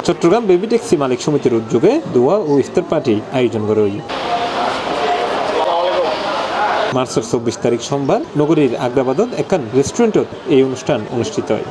Chittagong baby taxi মালিক সমিতির উদ্যোগে দোয়া ও ইফতার পার্টি আয়োজন করে। মার্চের 24 তারিখ সোমবার নগরীর আগ্রাবাদত একখান রেস্টুরেন্টত এই অনুষ্ঠান অনুষ্ঠিত হয়।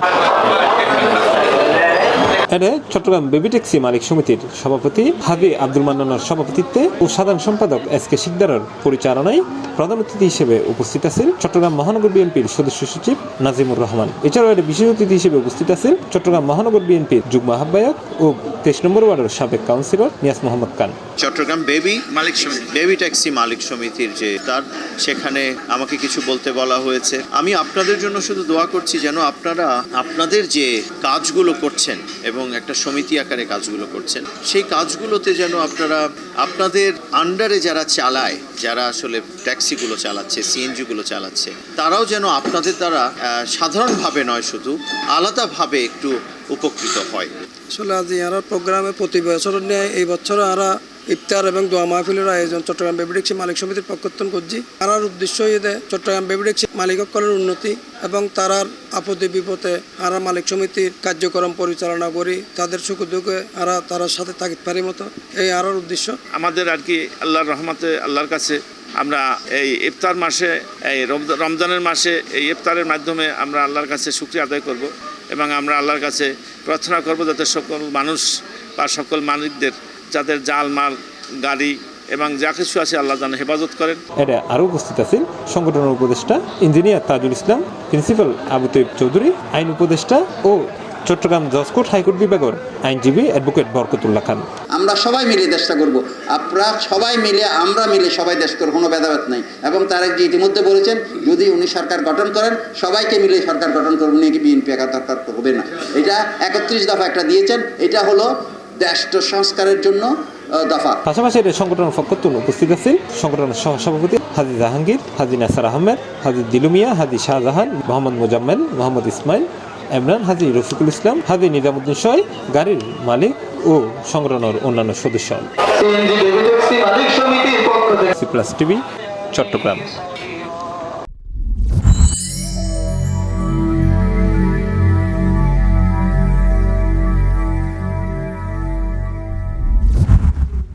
এতে চট্টগ্রাম বেবি ট্যাক্সি মালিক সমিতির সভাপতি হাজি আব্দুল মান্নানের সভাপতিত্বে ও সাধারণ সম্পাদক SK শিকদারের পরিচালনায় প্রধান অতিথি হিসেবে উপস্থিত আছেন চট্টগ্রাম মহানগর বিএনপির সদস্য সচিব নাজিমুর রহমান। এছাড়াও এর বিশেষ অতিথি হিসেবে উপস্থিত আছেন চট্টগ্রাম মহানগর বিএনপির যুগ্ম আহ্বায়ক ও 23 নম্বর ওয়ার্ডের সাবেক কাউন্সিলর নিয়াজ মোহাম্মদ খান। চট্টগ্রাম বেবি ট্যাক্সি মালিক সমিতির যে তার সেখানে আমাকে কিছু বলতে বলা হয়েছে। আমি আপনাদের জন্য শুধু দোয়া করছি যেন আপনারা আপনাদের যে কাজগুলো করছেন এবং একটা সমিতি আকারে কাজগুলো করছেন সেই কাজগুলোতে যেন আপনারা আপনাদের আন্ডারে যারা চালায়, যারা আসলে ট্যাক্সিগুলো চালাচ্ছে, সিএনজিগুলো চালাচ্ছে, তারাও যেন আপনাদের দ্বারা সাধারণভাবে নয় শুধু আলাদাভাবে একটু উপকৃত হয়। আসলে আজ এরা প্রোগ্রামে প্রতি বছর নিয়ে এই বছর আরা ইফতার এবং দোয়া মাহফিলের আয়োজন চট্টগ্রাম বেবি ট্যাক্সি মালিক সমিতির পক্ষত্তন করছি। তারার উদ্দেশ্য এতে চট্টগ্রাম বেবি ট্যাক্সি মালিকসকলের উন্নতি এবং তারার আপদে বিপদে আরা মালিক সমিতির কার্যক্রম পরিচালনা করি, তাদের সুখ দুঃখে তারার সাথে থাকিতে পারি মতো এই আরার উদ্দেশ্য। আমাদের আর কি আল্লাহর রহমতে আল্লাহর কাছে আমরা এই ইফতার মাসে, এই রমজানের মাসে এই ইফতারের মাধ্যমে আমরা আল্লাহর কাছে শুকরিয়া আদায় করব এবং আমরা আল্লাহর কাছে প্রার্থনা করব যাতে সকল মানুষ বা সকল মালিকদের যাদের জাল মাল গাড়ি এবং যা কিছু আছে আল্লাহ যেন হেফাজত করেন। এরা আরও উপস্থিত আছেন সংগঠনের উপদেষ্টা ইঞ্জিনিয়ার তাজুল ইসলাম, প্রিন্সিপাল আবু তৈব চৌধুরী, আইন উপদেষ্টা ও চট্টগ্রাম জজ কোর্ট হাইকোর্ট বিভাগের আইনজীবী অ্যাডভোকেট বরকতুল্লাহ খান। আমরা সবাই মিলে দেশটা করব, আপনারা সবাই মিলে আমরা মিলে সবাই দেশ করব, কোনো ভেদাভেদ নেই। এবং তারেক জি ইতিমধ্যে বলেছেন যদি উনি সরকার গঠন করেন সবাইকে মিলে সরকার গঠন করবেন, নাকি বিএনপি একা দরকার হবে না। এটা 31 দফা একটা দিয়েছেন, এটা হলো রাষ্ট্র সংস্কারের জন্য দফা। পাশাপাশি সংগঠনের পক্ষত্ব উপস্থিত আছেন সংগঠনের সহসভাপতি হাজি জাহাঙ্গীর, হাজি নাসার আহমেদ, হাজি দিলুমিয়া, হাজি শাহজাহান, মোহাম্মদ মোজাম্মেল, মোহাম্মদ ইসমাইল, ইমরান, হাজি রফিকুল ইসলাম, হাজি নিজামুদ্দিন সহ গাড়ির মালিক ও সংগঠনের অন্যান্য সদস্য। টিভি চট্টগ্রাম।